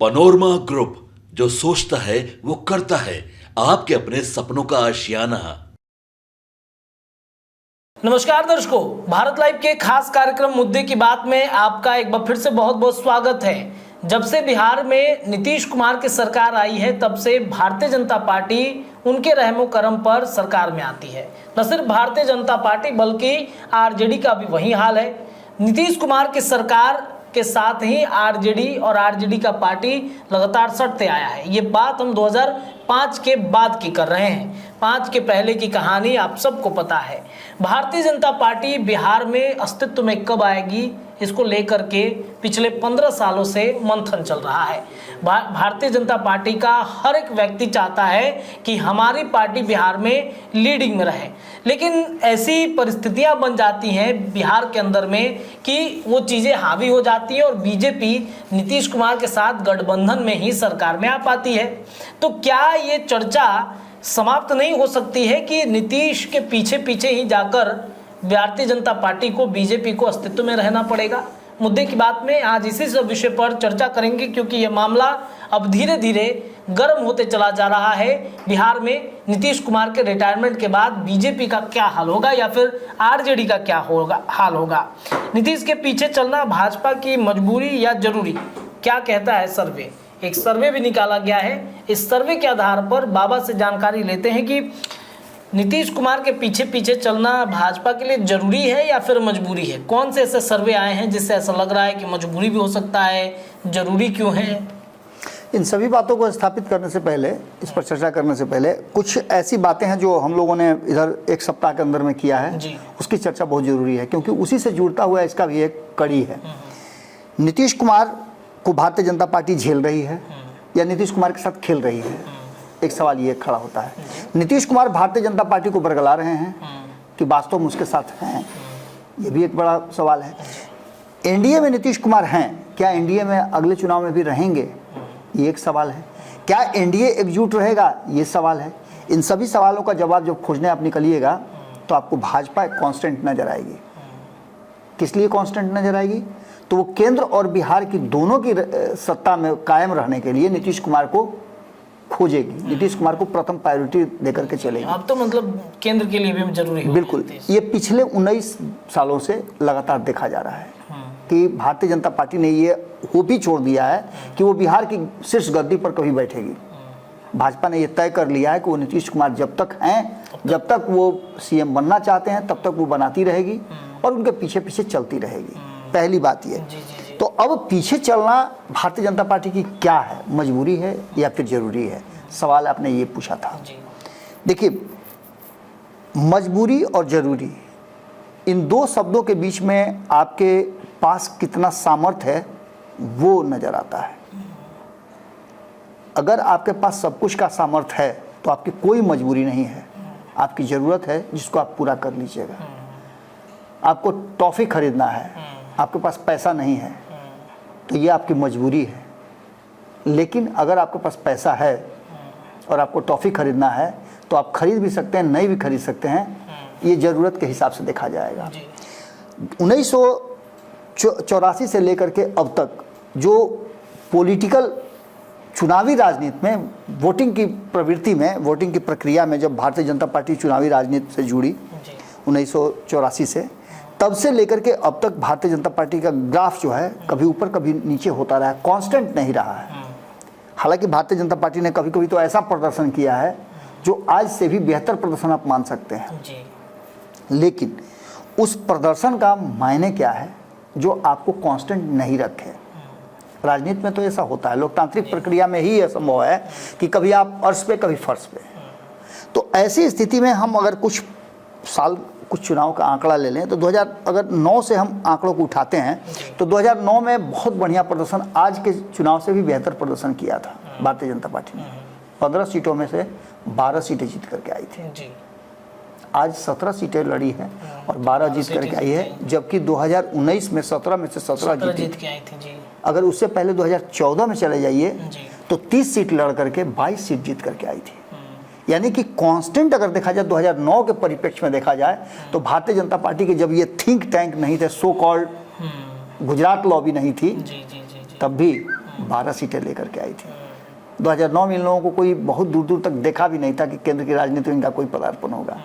Panorama group, जो सोचता है वो करता है। आपके अपने सपनों का आशियाना। नमस्कार दर्शकों, भारत लाइव के खास कार्यक्रम मुद्दे की बात में आपका एक बार फिर से बहुत बहुत स्वागत है। जब से बिहार में नीतीश कुमार की सरकार आई है, तब से भारतीय जनता पार्टी उनके रहमो करम पर सरकार में आती है। न सिर्फ भारतीय जनता पार्टी बल्कि आरजेडी का भी वही हाल है। नीतीश कुमार की सरकार के साथ ही आरजेडी और आरजेडी का पार्टी लगातार सटते आया है। ये बात हम 2005 के बाद की कर रहे हैं। 5 के पहले की कहानी आप सबको पता है। भारतीय जनता पार्टी बिहार में अस्तित्व में कब आएगी, इसको लेकर के पिछले 15 सालों से मंथन चल रहा है। भारतीय जनता पार्टी का हर एक व्यक्ति चाहता है कि हमारी पार्टी बिहार में लीडिंग में रहे, लेकिन ऐसी परिस्थितियां बन जाती हैं बिहार के अंदर में कि वो चीज़ें हावी हो जाती हैं और बीजेपी नीतीश कुमार के साथ गठबंधन में ही सरकार में आ पाती है। तो क्या ये चर्चा समाप्त नहीं हो सकती है कि नीतीश के पीछे पीछे ही जाकर भारतीय जनता पार्टी को, बीजेपी को अस्तित्व में रहना पड़ेगा? मुद्दे की बात में आज इसी सब विषय पर चर्चा करेंगे, क्योंकि यह मामला अब धीरे धीरे गर्म होते चला जा रहा है। बिहार में नीतीश कुमार के रिटायरमेंट के बाद बीजेपी का क्या हाल होगा या फिर आरजेडी का क्या हाल होगा? नीतीश के पीछे चलना भाजपा की मजबूरी या जरूरी, क्या कहता है सर्वे? एक सर्वे भी निकाला गया है। इस सर्वे के आधार पर बाबा से जानकारी लेते हैं कि नीतीश कुमार के पीछे पीछे चलना भाजपा के लिए जरूरी है या फिर मजबूरी है। कौन से ऐसे सर्वे आए हैं जिससे ऐसा लग रहा है कि मजबूरी भी हो सकता है, जरूरी क्यों है? इन सभी बातों को स्थापित करने से पहले, इस पर चर्चा करने से पहले, कुछ ऐसी बातें हैं जो हम लोगों ने इधर एक सप्ताह के अंदर में किया है जी। उसकी चर्चा बहुत जरूरी है, क्योंकि उसी से जुड़ता हुआ इसका भी एक कड़ी है। नीतीश कुमार को भारतीय जनता पार्टी झेल रही है या नीतीश कुमार के साथ खेल रही है, एक सवाल ये खड़ा होता है। नीतीश कुमार भारतीय जनता पार्टी को बरगला रहे हैं कि वास्तव में उसके साथ हैं, ये भी एक बड़ा सवाल है। एनडीए में नीतीश कुमार हैं, क्या एनडीए में अगले चुनाव में भी रहेंगे, ये एक सवाल है। क्या एनडीए एकजुट रहेगा, ये सवाल है। इन सभी सवालों का जवाब जब खोजने आप निकलिएगा तो आपको भाजपा एक कांस्टेंट नजर आएगी। किस लिए कांस्टेंट नजर आएगी? तो वो केंद्र और बिहार की दोनों की सत्ता में कायम रहने के लिए नीतीश कुमार को खोजेगी, नीतीश कुमार को प्रथम प्रायोरिटी देकर के चलेगी। अब तो मतलब केंद्र के लिए भी जरूरी है। बिल्कुल, ये पिछले 19 सालों से लगातार देखा जा रहा है कि भारतीय जनता पार्टी ने ये होप ही छोड़ दिया है कि वो बिहार की शीर्ष गद्दी पर कभी बैठेगी। भाजपा ने ये तय कर लिया है कि वो नीतीश कुमार जब तक हैं, जब तक वो सीएम बनना चाहते हैं, तब तक वो बनाती रहेगी और उनके पीछे पीछे चलती रहेगी। पहली बात ये। तो अब पीछे चलना भारतीय जनता पार्टी की क्या है, मजबूरी है या फिर जरूरी है? सवाल आपने ये पूछा था। देखिए, मजबूरी और जरूरी, इन दो शब्दों के बीच में आपके पास कितना सामर्थ्य है वो नजर आता है। अगर आपके पास सब कुछ का सामर्थ्य है तो आपकी कोई मजबूरी नहीं है, आपकी ज़रूरत है जिसको आप पूरा कर लीजिएगा। आपको टॉफ़ी खरीदना है, आपके पास पैसा नहीं है तो ये आपकी मजबूरी है। लेकिन अगर आपके पास पैसा है और आपको टॉफ़ी खरीदना है तो आप खरीद भी सकते हैं, नहीं भी खरीद सकते हैं, ये ज़रूरत के हिसाब से देखा जाएगा। 1984 से लेकर के अब तक जो पॉलिटिकल चुनावी राजनीति में, वोटिंग की प्रवृत्ति में, वोटिंग की प्रक्रिया में जब भारतीय जनता पार्टी चुनावी राजनीति से जुड़ी 1984 से, तब से लेकर के अब तक भारतीय जनता पार्टी का ग्राफ जो है कभी ऊपर कभी नीचे होता रहा है, कांस्टेंट नहीं रहा है। हालांकि भारतीय जनता पार्टी ने कभी कभी तो ऐसा प्रदर्शन किया है जो आज से भी बेहतर प्रदर्शन आप मान सकते हैं, लेकिन उस प्रदर्शन का मायने क्या है जो आपको कांस्टेंट नहीं रखे? राजनीति में तो ऐसा होता है, लोकतांत्रिक प्रक्रिया में ही यह संभव है कि कभी आप अर्श पे कभी फर्श पे। तो ऐसी स्थिति में हम अगर कुछ साल, कुछ चुनाव का आंकड़ा ले लें तो 2009 से हम आंकड़ों को उठाते हैं तो 2009 में बहुत बढ़िया प्रदर्शन, आज के चुनाव से भी बेहतर प्रदर्शन किया था भारतीय जनता पार्टी ने। 15 सीटों में से 12 सीटें जीत करके आई थी। आज 17 सीटें लड़ी हैं और 12 जीत करके आई है, जबकि 2019 में 17 में से 17 जीत के आई थी। अगर उससे पहले 2014 में चले जाइए तो 30 सीट लड़ करके 22 सीट जीत करके आई थी। यानी कि कांस्टेंट अगर देखा जाए 2009 के परिप्रेक्ष्य में देखा जाए तो भारतीय जनता पार्टी के जब ये थिंक टैंक नहीं थे, सो कॉल्ड गुजरात लॉबी नहीं थी, तब भी 12 सीटें लेकर के आई थी। 2009 में इन लोगों को कोई बहुत दूर दूर तक देखा भी नहीं था कि केंद्र की राजनीति में इनका कोई पदार्पण होगा,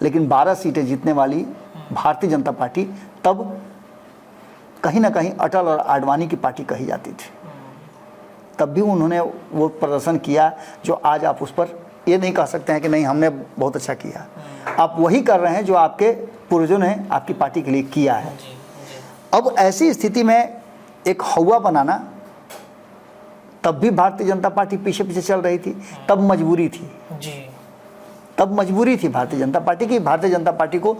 लेकिन 12 सीटें जीतने वाली भारतीय जनता पार्टी तब कहीं ना कहीं अटल और आडवाणी की पार्टी कही जाती थी। तब भी उन्होंने वो प्रदर्शन किया जो आज आप उस पर ये नहीं कह सकते हैं कि नहीं हमने बहुत अच्छा किया। आप वही कर रहे हैं जो आपके पूर्वजों ने आपकी पार्टी के लिए किया है। अब ऐसी स्थिति में एक हवा बनाना, तब भी भारतीय जनता पार्टी पीछे पीछे चल रही थी, तब मजबूरी थी जी। तब मजबूरी थी भारतीय जनता पार्टी की। भारतीय जनता पार्टी को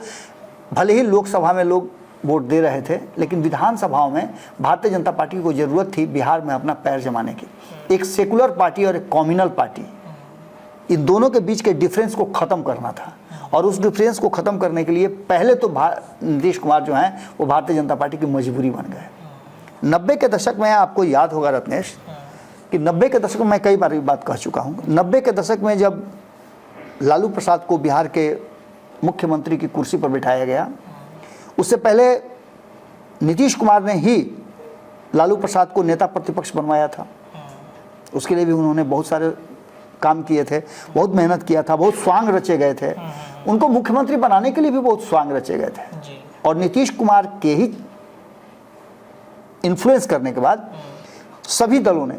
भले ही लोकसभा में लोग वोट दे रहे थे, लेकिन विधानसभाओं में भारतीय जनता पार्टी को जरूरत थी बिहार में अपना पैर जमाने की। एक सेकुलर पार्टी और एक कम्युनल पार्टी, इन दोनों के बीच के डिफरेंस को ख़त्म करना था, और उस डिफरेंस को ख़त्म करने के लिए पहले तो नीतीश कुमार जो हैं वो भारतीय जनता पार्टी की मजबूरी बन गए। 90 के दशक में आपको याद होगा रत्नेश कि 90 के दशक में मैं कई बार ये बात कह चुका हूँ, 90 के दशक में जब लालू प्रसाद को बिहार के मुख्यमंत्री की कुर्सी पर बिठाया गया, उससे पहले नीतीश कुमार ने ही लालू प्रसाद को नेता प्रतिपक्ष बनवाया था। उसके लिए भी उन्होंने बहुत सारे काम किए थे, बहुत मेहनत किया था, बहुत स्वांग रचे गए थे। उनको मुख्यमंत्री बनाने के लिए भी बहुत स्वांग रचे गए थे। और नीतीश कुमार के ही इन्फ्लुएंस करने के बाद सभी दलों ने,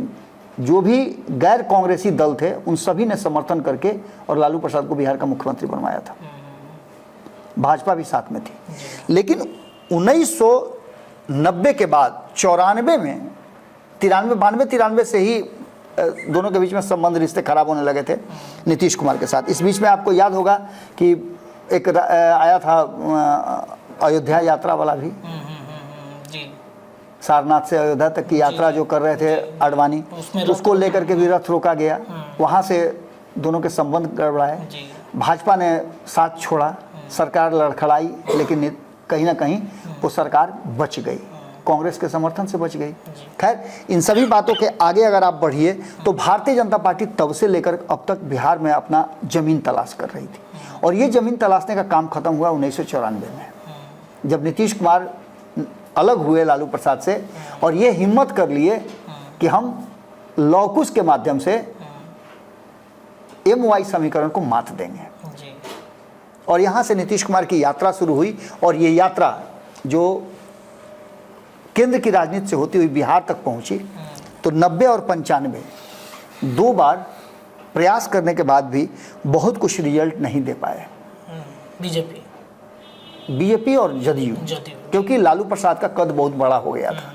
जो भी गैर कांग्रेसी दल थे, उन सभी ने समर्थन करके और लालू प्रसाद को बिहार का मुख्यमंत्री बनवाया था। भाजपा भी साथ में थी। लेकिन 1990 के बाद 94 में 93 से ही दोनों के बीच में संबंध, रिश्ते खराब होने लगे थे नीतीश कुमार के साथ। इस बीच में आपको याद होगा कि एक आया था अयोध्या यात्रा वाला भी, सारनाथ से अयोध्या तक की यात्रा जो कर रहे थे आडवाणी, उसको लेकर के भी रथ रोका गया। वहाँ से दोनों के संबंध गड़बड़ाए। भाजपा ने साथ छोड़ा, सरकार लड़खड़ाई, लेकिन कहीं ना कहीं वो सरकार बच गई, कांग्रेस के समर्थन से बच गई। खैर, इन सभी बातों के आगे अगर आप बढ़िए तो भारतीय जनता पार्टी तब से लेकर अब तक बिहार में अपना जमीन तलाश कर रही थी, और ये जमीन तलाशने का काम खत्म हुआ 1994 में, जब नीतीश कुमार अलग हुए लालू प्रसाद से और ये हिम्मत कर लिए कि हम लौकुश के माध्यम से MOI समीकरण को मात देंगे। और यहाँ से नीतीश कुमार की यात्रा शुरू हुई, और ये यात्रा जो केंद्र की राजनीति से होती हुई बिहार तक पहुंची, तो 90 और 95 दो बार प्रयास करने के बाद भी बहुत कुछ रिजल्ट नहीं दे पाए बीजेपी और जदयू, क्योंकि लालू प्रसाद का कद बहुत बड़ा हो गया था।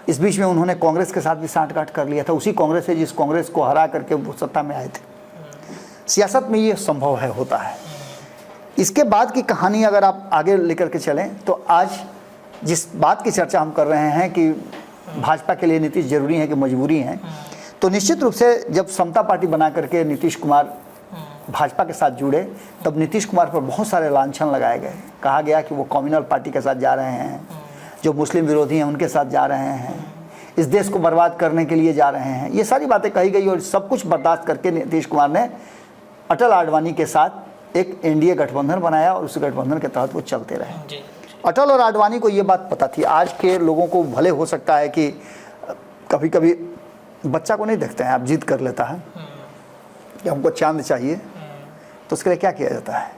इस बीच में उन्होंने कांग्रेस के साथ भी सांठगांठ कर लिया था, उसी कांग्रेस से जिस कांग्रेस को हरा करके वो सत्ता में आए थे। सियासत में ये संभव है, होता है। इसके बाद की कहानी अगर आप आगे लेकर के चलें, तो आज जिस बात की चर्चा हम कर रहे हैं कि भाजपा के लिए नीतीश जरूरी है कि मजबूरी है, तो निश्चित रूप से जब समता पार्टी बना करके नीतीश कुमार भाजपा के साथ जुड़े, तब नीतीश कुमार पर बहुत सारे लांछन लगाए गए। कहा गया कि वो कम्युनल पार्टी के साथ जा रहे हैं, जो मुस्लिम विरोधी हैं उनके साथ जा रहे हैं, इस देश को बर्बाद करने के लिए जा रहे हैं। ये सारी बातें कही गई, और सब कुछ बर्दाश्त करके नीतीश कुमार ने अटल आडवाणी के साथ एक NDA गठबंधन बनाया, और उस गठबंधन के तहत वो चलते रहे। अटल और आडवाणी को ये बात पता थी। आज के लोगों को भले हो सकता है कि कभी कभी बच्चा को नहीं देखते हैं, आप जिद कर लेता है कि हमको चांद चाहिए, तो उसके लिए क्या किया जाता है,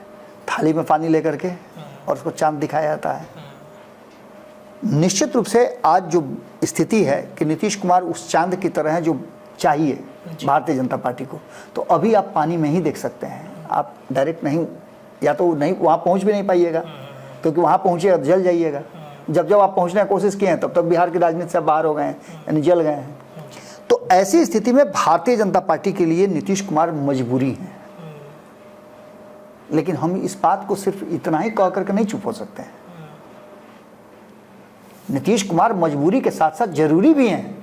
थाली में पानी लेकर के और उसको चांद दिखाया जाता है। निश्चित रूप से आज जो स्थिति है कि नीतीश कुमार उस चांद की तरह है जो चाहिए भारतीय जनता पार्टी को, तो अभी आप पानी में ही देख सकते हैं, आप डायरेक्ट नहीं, या तो नहीं वहाँ पहुँच भी नहीं पाइएगा, क्योंकि वहाँ पहुँचे जल जाइएगा। जब आप पहुँचने की कोशिश किए हैं तब तक बिहार की राजनीति से बाहर हो गए हैं, यानी जल गए हैं। तो ऐसी स्थिति में भारतीय जनता पार्टी के लिए नीतीश कुमार मजबूरी है, लेकिन हम इस बात को सिर्फ इतना ही कह करके नहीं चुप हो सकते हैं। नीतीश कुमार मजबूरी के साथ साथ जरूरी भी हैं।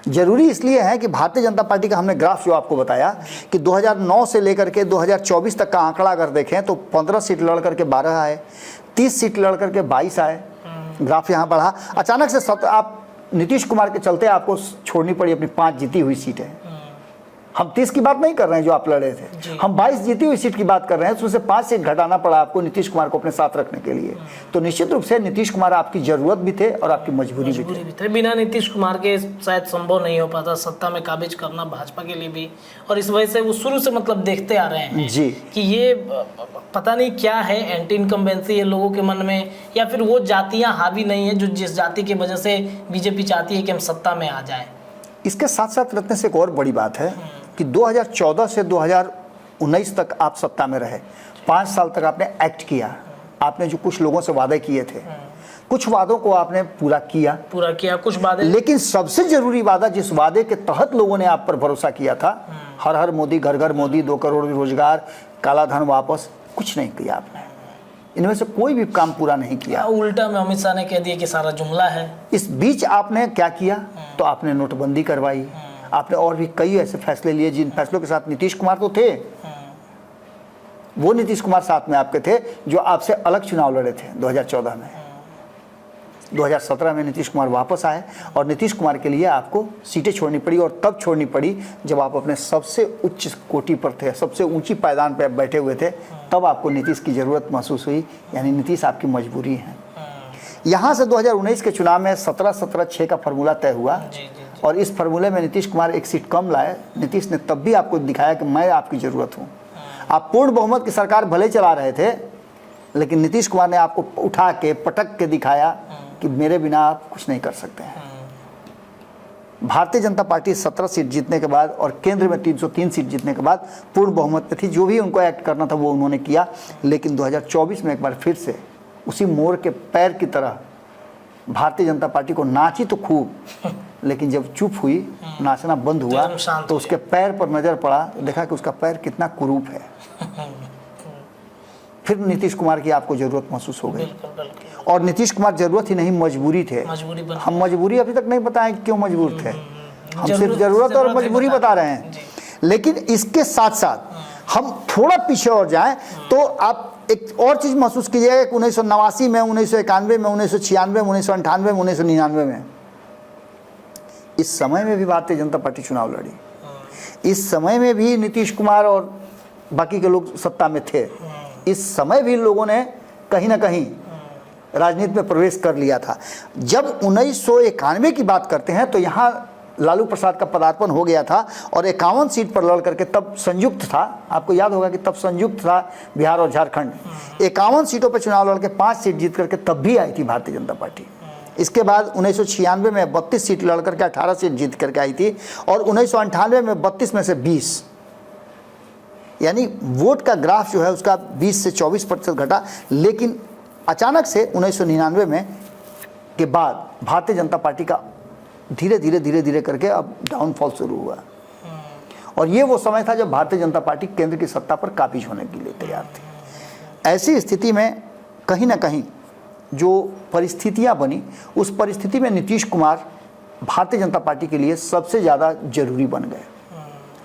जरूरी इसलिए है कि भारतीय जनता पार्टी का हमने ग्राफ जो आपको बताया कि 2009 से लेकर के 2024 तक का आंकड़ा अगर देखें तो 15 सीट लड़ करके 12 आए, 30 सीट लड़ करके 22 आए, ग्राफ यहाँ बढ़ा। अचानक से आप नीतीश कुमार के चलते आपको छोड़नी पड़ी अपनी 5 जीती हुई सीटें। हम 30 की बात नहीं कर रहे हैं जो आप लड़े थे, हम 22 जीती हुई सीट की बात कर रहे हैं। उसमें से 5 सीट घटाना पड़ा आपको नीतीश कुमार को अपने साथ रखने के लिए। तो निश्चित रूप से नीतीश कुमार आपकी जरूरत भी थे और आपकी मजबूरी भी थे। बिना नीतीश कुमार के शायद संभव नहीं हो पाता सत्ता में काबिज करना भाजपा के लिए भी, और इस वजह से वो शुरू से मतलब देखते आ रहे हैं जी कि ये पता नहीं क्या है, एंटी इनकम्बेंसी है लोगों के मन में, या फिर वो जातियां हावी नहीं है जो जिस जाति की वजह से बीजेपी चाहती है कि हम सत्ता में आ जाए। इसके साथ साथ रत्न से एक और बड़ी बात है कि 2014 से 2019 तक आप सत्ता में रहे, 5 साल तक आपने एक्ट किया, आपने जो कुछ लोगों से वादे किए थे, कुछ वादों को आपने पूरा किया, कुछ वादे, लेकिन सबसे जरूरी वादा जिस वादे के तहत लोगों ने आप पर भरोसा किया था, हर हर मोदी, घर घर मोदी, 2 करोड़ रोजगार, काला धन वापस, कुछ नहीं किया आपने। इनमें से कोई भी काम पूरा नहीं किया। उल्टा में अमित शाह ने कह दिया कि सारा जुमला है। इस बीच आपने क्या किया? तो आपने नोटबंदी करवाई, आपने और भी कई ऐसे फैसले लिए जिन फैसलों के साथ नीतीश कुमार तो थे, वो नीतीश कुमार साथ में आपके थे जो आपसे अलग चुनाव लड़े थे 2014 में। 2017 में नीतीश कुमार वापस आए और नीतीश कुमार के लिए आपको सीटें छोड़नी पड़ी, और तब छोड़नी पड़ी जब आप अपने सबसे उच्च कोटि पर थे, सबसे ऊंची पायदान पर बैठे हुए थे, तब आपको नीतीश की ज़रूरत महसूस हुई। यानी नीतीश आपकी मजबूरी है। यहाँ से 2019 के चुनाव में 17-17-6 का फार्मूला तय हुआ, और इस फार्मूले में नीतीश कुमार एक सीट कम लाए। नीतीश ने तब भी आपको दिखाया कि मैं आपकी ज़रूरत हूँ। आप पूर्ण बहुमत की सरकार भले चला रहे थे, लेकिन नीतीश कुमार ने आपको उठा के पटक के दिखाया कि मेरे बिना आप कुछ नहीं कर सकते हैं। भारतीय जनता पार्टी 17 सीट जीतने के बाद और केंद्र में 303 सीट जीतने के बाद पूर्ण बहुमत में थी। जो भी उनको एक्ट करना था वो उन्होंने किया, लेकिन 2024 में एक बार फिर से उसी मोर के पैर की तरह भारतीय जनता पार्टी को नाची तो खूब, लेकिन जब चुप हुई, नाचना बंद हुआ, तो उसके पैर पर नजर पड़ा, देखा कि उसका पैर कितना कुरूप है। फिर नीतीश कुमार की आपको जरूरत महसूस हो गई। और नीतीश कुमार जरूरत ही नहीं, मजबूरी थे। हम मजबूरी अभी तक नहीं बताएं क्यों मजबूर थे, हम सिर्फ जरूरत और मजबूरी बता रहे हैं। लेकिन इसके साथ साथ हम थोड़ा पीछे और जाएं तो आप एक और चीज महसूस कीजिएगा कि 1989 में, 1991 में, 1996 में, 1998 में, 1999 में, इस समय में भी भारतीय जनता पार्टी चुनाव लड़ी। इस समय में भी नीतीश कुमार और बाकी के लोग सत्ता में थे। इस समय भी लोगों ने कहीं ना कहीं राजनीति में प्रवेश कर लिया था। जब 1991 की बात करते हैं तो यहाँ लालू प्रसाद का पदार्पण हो गया था और 51 सीट पर लड़ करके, तब संयुक्त था, आपको याद होगा कि तब संयुक्त था बिहार और झारखंड। 51 सीटों पर चुनाव लड़ के 5 सीट जीत करके तब भी आई थी भारतीय जनता पार्टी। इसके बाद 1996 में 32 सीट लड़ करके 18 सीट जीत करके आई थी, और 1998 में 32 में से 20, यानी वोट का ग्राफ जो है उसका 20 से 24% घटा। लेकिन अचानक से 1999 में के बाद भारतीय जनता पार्टी का धीरे धीरे करके अब डाउनफॉल शुरू हुआ, और ये वो समय था जब भारतीय जनता पार्टी केंद्र की सत्ता पर काबिज होने के लिए तैयार थी। ऐसी स्थिति में कहीं ना कहीं जो परिस्थितियां बनी, उस परिस्थिति में नीतीश कुमार भारतीय जनता पार्टी के लिए सबसे ज़्यादा जरूरी बन गए।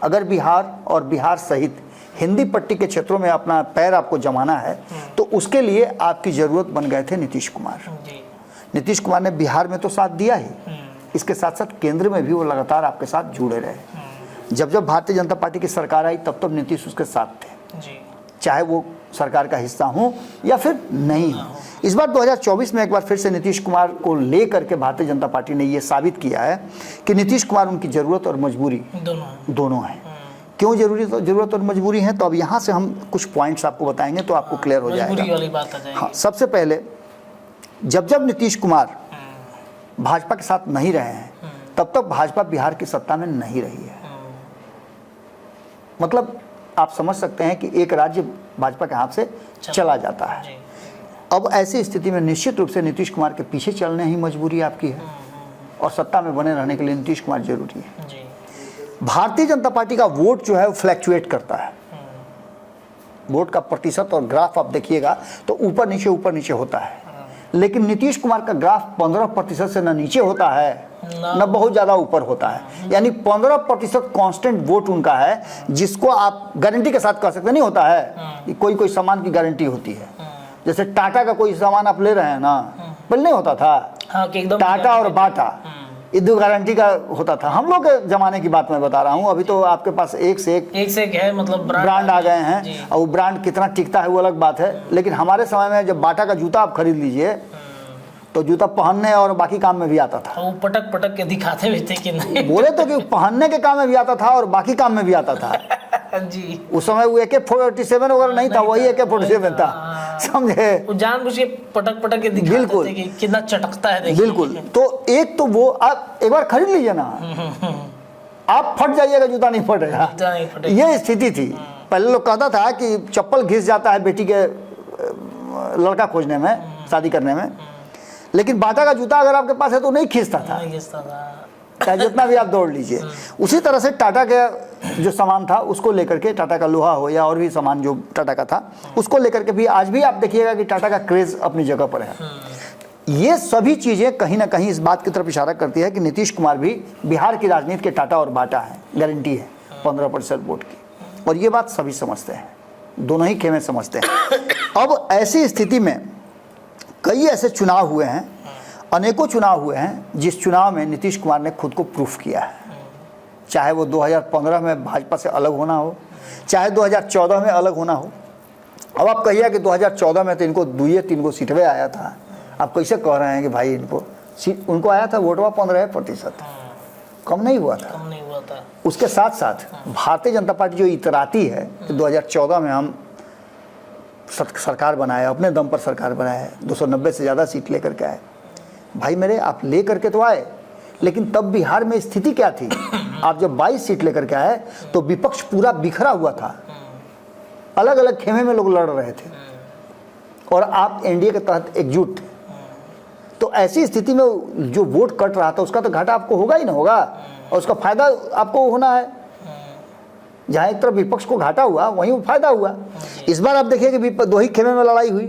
अगर बिहार और बिहार सहित हिंदी पट्टी के क्षेत्रों में अपना पैर आपको जमाना है तो उसके लिए आपकी ज़रूरत बन गए थे नीतीश कुमार। नीतीश कुमार ने बिहार में तो साथ दिया ही, इसके साथ साथ केंद्र में भी वो लगातार आपके साथ जुड़े रहे। जब जब भारतीय जनता पार्टी की सरकार आई तब तब नीतीश उसके साथ थे, चाहे वो सरकार का हिस्सा हो या फिर नहीं हो। इस बार 2024 में एक बार फिर से नीतीश कुमार को ले करके भारतीय जनता पार्टी ने ये साबित किया है कि नीतीश कुमार उनकी ज़रूरत और मजबूरी दोनों है। क्यों ज़रूरत और मजबूरी है, तो अब यहाँ से हम कुछ पॉइंट्स आपको बताएंगे तो आपको क्लियर हो जाएगा। हाँ, सबसे पहले जब जब नीतीश कुमार भाजपा के साथ नहीं रहे हैं तब तक भाजपा बिहार की सत्ता में नहीं रही है। मतलब आप समझ सकते हैं कि एक राज्य भाजपा के हाथ से चला जाता है। अब ऐसी स्थिति में निश्चित रूप से नीतीश कुमार के पीछे चलने ही मजबूरी आपकी है, और सत्ता में बने रहने के लिए नीतीश कुमार जरूरी है। भारतीय जनता पार्टी का वोट जो है वो फ्लैक्चुएट करता है। वोट का प्रतिशत और ग्राफ आप देखिएगा तो ऊपर नीचे होता है, लेकिन नीतीश कुमार का ग्राफ 15% से न नीचे होता है न बहुत ज़्यादा ऊपर होता है। यानी 15% कांस्टेंट वोट उनका है, जिसको आप गारंटी के साथ कह सकते नहीं होता है कि कोई सामान की गारंटी होती है। जैसे टाटा का कोई सामान आप ले रहे हैं ना, पहले नहीं होता था, टाटा और बाटा, ईद गारंटी का होता था। हम लोग के जमाने की बात मैं बता रहा हूँ। अभी तो आपके पास एक से एक है, मतलब ब्रांड आ गए हैं, और वो ब्रांड कितना टिकता है वो अलग बात है। लेकिन हमारे समय में जब बाटा का जूता आप खरीद लीजिए तो जूता पहनने और बाकी काम में भी आता था। वो पटक पटक के दिखाते भी थे कि नहीं, बोले तो कि पहनने के काम में भी आता था और बाकी काम में भी आता था। जी, उस समय वो AK-47 वगैरह नहीं था, वही AK-47 था, समझे। वो जानबूझ के पटक पटक के दिखाते बिल्कुल। थे कि कितना चटकता है, देखिए। बिल्कुल। तो एक तो वो आप एक बार खरीद लीजिए ना, आप फट जाइएगा, जूता नहीं फटेगा। ये स्थिति थी। पहले लोग कहता था कि चप्पल घिस जाता है बेटी के लड़का खोजने में, शादी करने में, लेकिन बाटा का जूता अगर आपके पास है तो नहीं खींचता था, चाहे जितना भी आप दौड़ लीजिए। उसी तरह से टाटा का जो सामान था उसको लेकर के, टाटा का लोहा हो या और भी सामान जो टाटा का था, उसको लेकर के भी आज भी आप देखिएगा कि टाटा का क्रेज अपनी जगह पर है। ये सभी चीज़ें कहीं ना कहीं इस बात की तरफ इशारा करती है कि नीतीश कुमार भी बिहार की राजनीति के टाटा और बाटा है, गारंटी है 15% वोट की। और ये बात सभी समझते हैं, दोनों ही खेमे समझते हैं। अब ऐसी स्थिति में कई ऐसे चुनाव हुए हैं, अनेकों चुनाव हुए हैं, जिस चुनाव में नीतीश कुमार ने खुद को प्रूफ किया है। चाहे वो 2015 में भाजपा से अलग होना हो, चाहे 2014 में अलग होना हो। अब आप कहिए कि 2014 में तो इनको 2-3 सीटें आया था, आप कैसे कह रहे हैं कि भाई उनको आया था वोटवा 15%, कम नहीं हुआ था। उसके साथ साथ भारतीय जनता पार्टी जो इतराती है कि 2014 में हम सरकार बनाया, अपने दम पर सरकार बनाया, 290 से ज़्यादा सीट लेकर के आए। भाई मेरे, आप ले करके तो आए, लेकिन तब बिहार में स्थिति क्या थी? आप जब 22 सीट लेकर के आए तो विपक्ष पूरा बिखरा हुआ था, अलग अलग खेमे में लोग लड़ रहे थे, और आप एनडीए के तहत एकजुट थे। तो ऐसी स्थिति में जो वोट कट रहा था उसका तो घाटा आपको होगा ही ना होगा, और उसका फायदा आपको होना है। जहाँ एक तरफ विपक्ष को घाटा हुआ वहीं फायदा हुआ। इस बार आप देखिए कि 2 ही खेमे में लड़ाई हुई,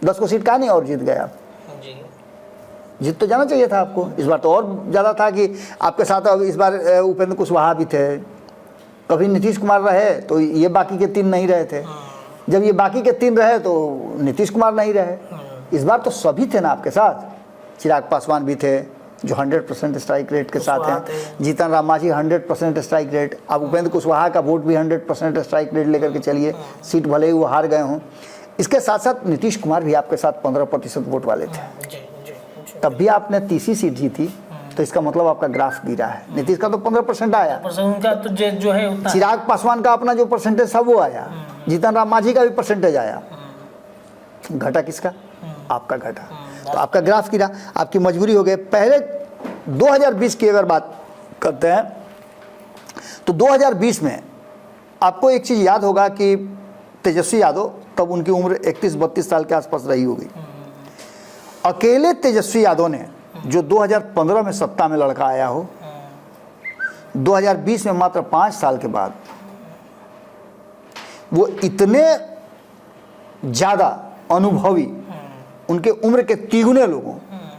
10 को सीट कहाँ नहीं और जीत गया। जीत तो जाना चाहिए था आपको। इस बार तो और ज़्यादा था कि आपके साथ अब इस बार उपेंद्र कुशवाहा भी थे, कभी नीतीश कुमार रहे तो ये बाकी के 3 नहीं रहे थे, जब ये बाकी के 3 रहे तो नीतीश कुमार नहीं रहे। इस बार तो सभी थे ना आपके साथ। चिराग पासवान भी थे जो 100% स्ट्राइक रेट के साथ हैं, जीतन राम मांझी 100% स्ट्राइक रेट, अब उपेंद्र कुशवाहा का वोट भी 100% स्ट्राइक रेट लेकर के चलिए, सीट भले ही वो हार गए हों। इसके साथ साथ नीतीश कुमार भी आपके साथ 15% वोट वाले थे, तब भी आपने 30 सीट जीती, तो इसका मतलब आपका ग्राफ गिरा है। नीतीश का तो 15% आया, उनका तो जो है उतना। चिराग पासवान का अपना जो परसेंटेज था वो आया, जीतन राम मांझी का भी परसेंटेज आया, घटा किसका? आपका घटा। तो आपका ग्राफ गिरा, आपकी मजबूरी हो गई। पहले 2020 की अगर बात करते हैं तो 2020 में आपको एक चीज़ याद होगा कि तेजस्वी यादव, तब उनकी उम्र 31-32 साल के आसपास रही होगी। अकेले तेजस्वी यादव ने जो 2015 में सत्ता में लड़का आया हो, 2020 में मात्र 5 साल के बाद वो इतने ज़्यादा अनुभवी, उनके उम्र के 3 लोगों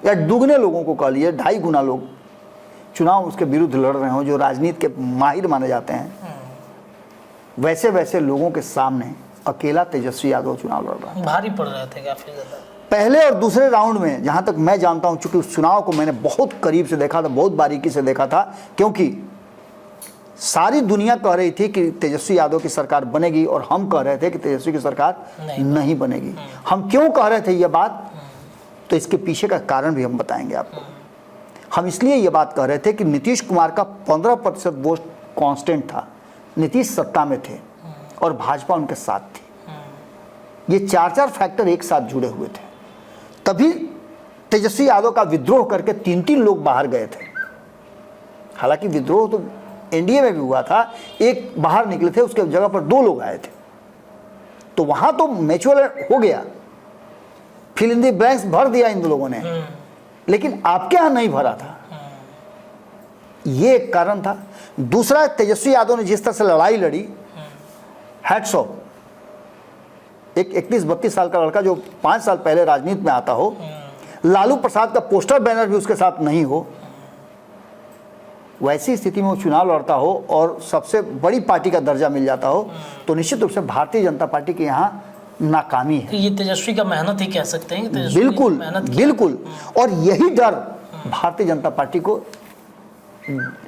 या दुगने लोगों को कह लिए, 2.5 गुना लोग चुनाव उसके विरुद्ध लड़ रहे हो, जो राजनीति के माहिर माने जाते हैं, वैसे वैसे लोगों के सामने अकेला तेजस्वी यादव चुनाव लड़ रहा है। भारी पड़ रहे थे काफी ज्यादा। पहले और दूसरे राउंड में जहां तक मैं जानता हूं, चूंकि उस चुनाव को मैंने बहुत करीब से देखा था, बहुत बारीकी से देखा था, क्योंकि सारी दुनिया कह रही थी कि तेजस्वी यादव की सरकार बनेगी और हम कह रहे थे कि तेजस्वी की सरकार नहीं बनेगी। हम क्यों कह रहे थे ये बात, तो इसके पीछे का कारण भी हम बताएंगे आपको। हम इसलिए ये बात कह रहे थे कि नीतीश कुमार का 15% वोट कांस्टेंट था, नीतीश सत्ता में थे और भाजपा उनके साथ थी। ये 4 फैक्टर एक साथ जुड़े हुए थे, तभी तेजस्वी यादव का विद्रोह करके 3 लोग बाहर गए थे। हालांकि विद्रोह तो एनडीए में भी हुआ था, एक बाहर निकले थे, उसके जगह पर 2 लोग आए थे, तो वहां तो मैच्योर हो गया, फिल इन द ब्लैंक्स भर दिया इन लोगों ने, लेकिन आपके यहां नहीं भरा था। ये एक कारण था। दूसरा, तेजस्वी यादव ने जिस तरह से लड़ाई लड़ी, हैट्स ऑफ। एक 31-32 साल का लड़का जो 5 साल पहले राजनीति में आता हो, लालू प्रसाद का पोस्टर बैनर भी उसके साथ नहीं हो, वैसी स्थिति में वो चुनाव लड़ता हो और सबसे बड़ी पार्टी का दर्जा मिल जाता हो, तो निश्चित रूप से भारतीय जनता पार्टी के यहाँ नाकामी है। ये तेजस्वी का मेहनत ही कह सकते हैं कि बिल्कुल बिल्कुल। और यही डर भारतीय जनता पार्टी को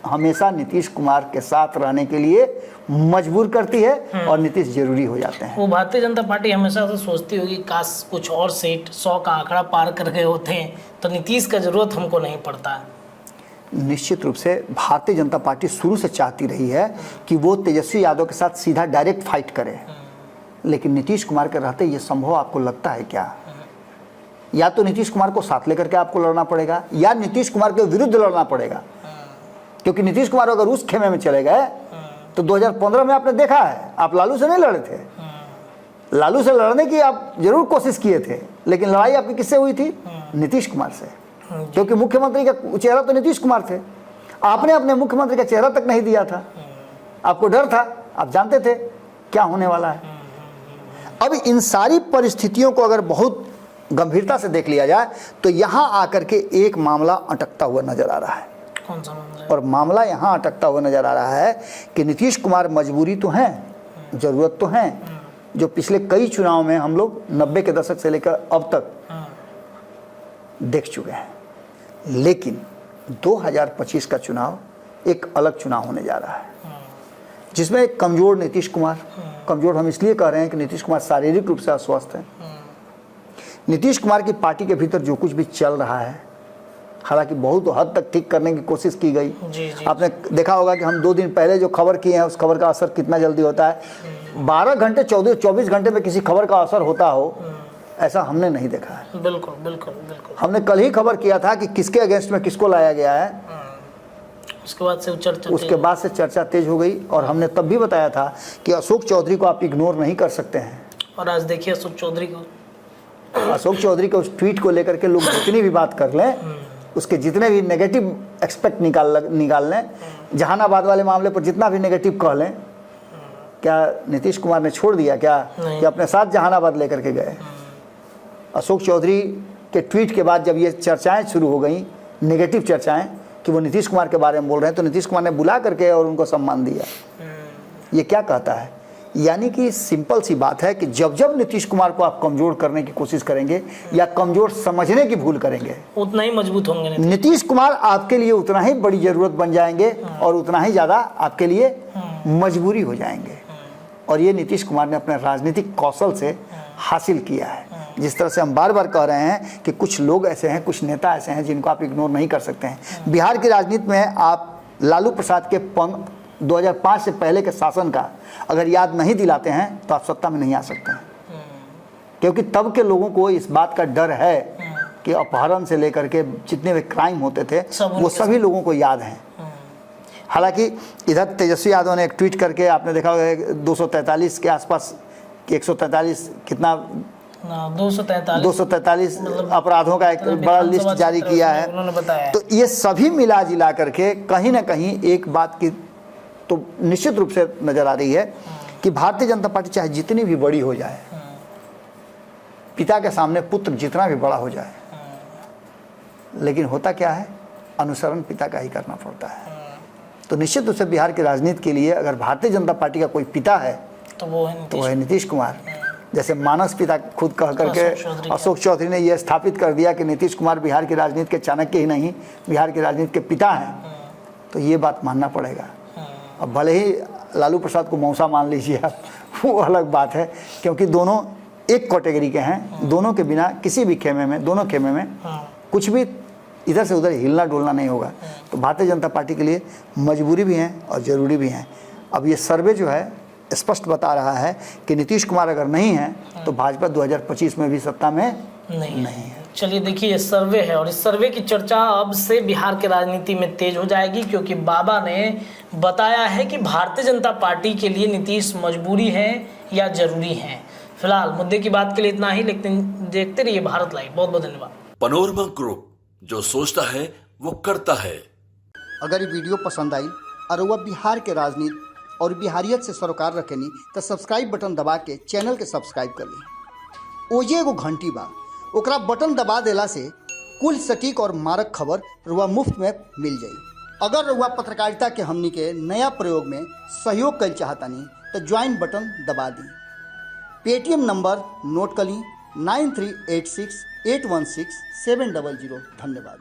हमेशा नीतीश कुमार के साथ रहने के लिए मजबूर करती है और नीतीश जरूरी हो जाते हैं। वो भारतीय जनता पार्टी हमेशा से सोचती होगी काश कुछ और सीट 100 का आंकड़ा पार कर गए होते तो नीतीश का जरूरत हमको नहीं पड़ता। निश्चित रूप से भारतीय जनता पार्टी शुरू से चाहती रही है कि वो तेजस्वी यादव के साथ सीधा डायरेक्ट फाइट करे, लेकिन नीतीश कुमार के रहते ये संभव आपको लगता है क्या? या तो नीतीश कुमार को साथ लेकर के आपको लड़ना पड़ेगा या नीतीश कुमार के विरुद्ध लड़ना पड़ेगा, क्योंकि नीतीश कुमार अगर उस खेमे में चले गए तो 2015 में आपने देखा है, आप लालू से नहीं लड़े थे। लालू से लड़ने की आप जरूर कोशिश किए थे, लेकिन लड़ाई आपकी किससे हुई थी? नीतीश कुमार से, क्योंकि मुख्यमंत्री का चेहरा तो नीतीश कुमार थे। आपने अपने मुख्यमंत्री का चेहरा तक नहीं दिया था, आपको डर था, आप जानते थे क्या होने वाला है। अब इन सारी परिस्थितियों को अगर बहुत गंभीरता से देख लिया जाए तो यहाँ आकर के एक मामला अटकता हुआ नजर आ रहा है। कौन सा मामला? और मामला यहाँ अटकता हुआ नजर आ रहा है कि नीतीश कुमार मजबूरी तो है, जरूरत तो है, जो पिछले कई चुनाव में हम लोग 90 के दशक से लेकर अब तक देख चुके हैं, लेकिन 2025 का चुनाव एक अलग चुनाव होने जा रहा है, जिसमें एक कमजोर नीतीश कुमार, कमजोर हम इसलिए कह रहे हैं कि नीतीश कुमार शारीरिक रूप से अस्वस्थ हैं। नीतीश कुमार की पार्टी के भीतर जो कुछ भी चल रहा है, हालांकि बहुत हद तक ठीक करने की कोशिश की गई। आपने देखा होगा कि हम 2 दिन पहले जो खबर किए हैं उस खबर का असर कितना जल्दी होता है। 12 घंटे 24 घंटे में किसी खबर का असर होता हो, ऐसा हमने नहीं देखा है। बिल्कुल बिल्कुल बिल्कुल। हमने कल ही खबर किया था कि किसके अगेंस्ट में किसको लाया गया है, उसके बाद से चर्चा तेज हो गई। और हमने तब भी बताया था कि अशोक चौधरी को आप इग्नोर नहीं कर सकते हैं। और आज देखिए अशोक चौधरी के उस ट्वीट को लेकर के लोग जितनी भी बात कर लें, उसके जितने भी नेगेटिव एक्सपेक्ट निकाल लें, जहानाबाद वाले मामले पर जितना भी नेगेटिव कह लें, क्या नीतीश कुमार ने छोड़ दिया क्या कि अपने साथ जहानाबाद लेकर के गए? अशोक चौधरी के ट्वीट के बाद जब ये चर्चाएं शुरू हो गई, नेगेटिव चर्चाएं कि वो नीतीश कुमार के बारे में बोल रहे हैं, तो नीतीश कुमार ने बुला करके और उनको सम्मान दिया। ये क्या कहता है? यानी कि सिंपल सी बात है कि जब जब नीतीश कुमार को आप कमजोर करने की कोशिश करेंगे या कमजोर समझने की भूल करेंगे, उतना ही मजबूत होंगे। नीतीश कुमार आपके लिए उतना ही बड़ी जरूरत बन जाएंगे और उतना ही ज्यादा आपके लिए मजबूरी हो जाएंगे। और ये नीतीश कुमार ने अपने राजनीतिक कौशल से हासिल किया है। जिस तरह से हम बार बार कह रहे हैं कि कुछ लोग ऐसे हैं, कुछ नेता ऐसे हैं जिनको आप इग्नोर नहीं कर सकते हैं। बिहार की राजनीति में आप लालू प्रसाद के 2005 से पहले के शासन का अगर याद नहीं दिलाते हैं तो आप सत्ता में नहीं आ सकते हैं, क्योंकि तब के लोगों को इस बात का डर है कि अपहरण से लेकर के जितने भी क्राइम होते थे वो सभी लोगों को याद हैं। हालांकि इधर तेजस्वी यादव ने एक ट्वीट करके, आपने देखा होगा 243 के आसपास, 143 कितना 243 अपराधों का एक बड़ा लिस्ट जारी किया है। तो ये सभी मिला जिला करके कहीं ना कहीं एक बात की तो निश्चित रूप से नजर आ रही है कि भारतीय जनता पार्टी चाहे जितनी भी बड़ी हो जाए, पिता के सामने पुत्र जितना भी बड़ा हो जाए, लेकिन होता क्या है, अनुसरण पिता का ही करना पड़ता है। तो निश्चित रूप से बिहार की राजनीति के लिए अगर भारतीय जनता पार्टी का कोई पिता है तो वो है नीतीश कुमार। जैसे मानस पिता खुद कह करके अशोक चौधरी ने यह स्थापित कर दिया कि नीतीश कुमार बिहार की राजनीति के चाणक्य ही नहीं, बिहार की राजनीति के पिता हैं, तो ये बात मानना पड़ेगा। अब भले ही लालू प्रसाद को मौसा मान लीजिए आप, वो अलग बात है, क्योंकि दोनों एक कैटेगरी के हैं। दोनों के बिना किसी भी खेमे में, दोनों खेमे में कुछ भी इधर से उधर हिलना डोलना नहीं होगा। तो भारतीय जनता पार्टी के लिए मजबूरी भी है और ज़रूरी भी है। अब ये सर्वे जो है स्पष्ट बता रहा है कि नीतीश कुमार अगर नहीं है तो भाजपा 2025 में भी सत्ता में नहीं है। चलिए देखिए, ये सर्वे है और इस सर्वे की चर्चा अब से बिहार के राजनीति में तेज हो जाएगी, क्योंकि बाबा ने बताया है कि भारतीय जनता पार्टी के लिए नीतीश मजबूरी है या जरूरी है। फिलहाल मुद्दे की बात के लिए इतना ही, लेकिन देखते रहिए भारत लाइव। बहुत बहुत धन्यवाद। पनोरमा ग्रुप, जो सोचता है वो करता है। अगर ये वीडियो पसंद आई और वह बिहार के राजनीति और बिहारियत से सरोकार रखेनी तो सब्सक्राइब बटन दबा के चैनल के सब्सक्राइब कर ली। ओजे एगो घंटी बा, ओकरा बटन दबा देला से कुल सटीक और मारक खबर रुआ मुफ्त में मिल जाई। अगर रुआ पत्रकारिता के हमनी के नया प्रयोग में सहयोग कर चाहतानी तो ज्वाइन बटन दबा दी। पेटीएम नंबर नोट कर ली 9386816700। धन्यवाद।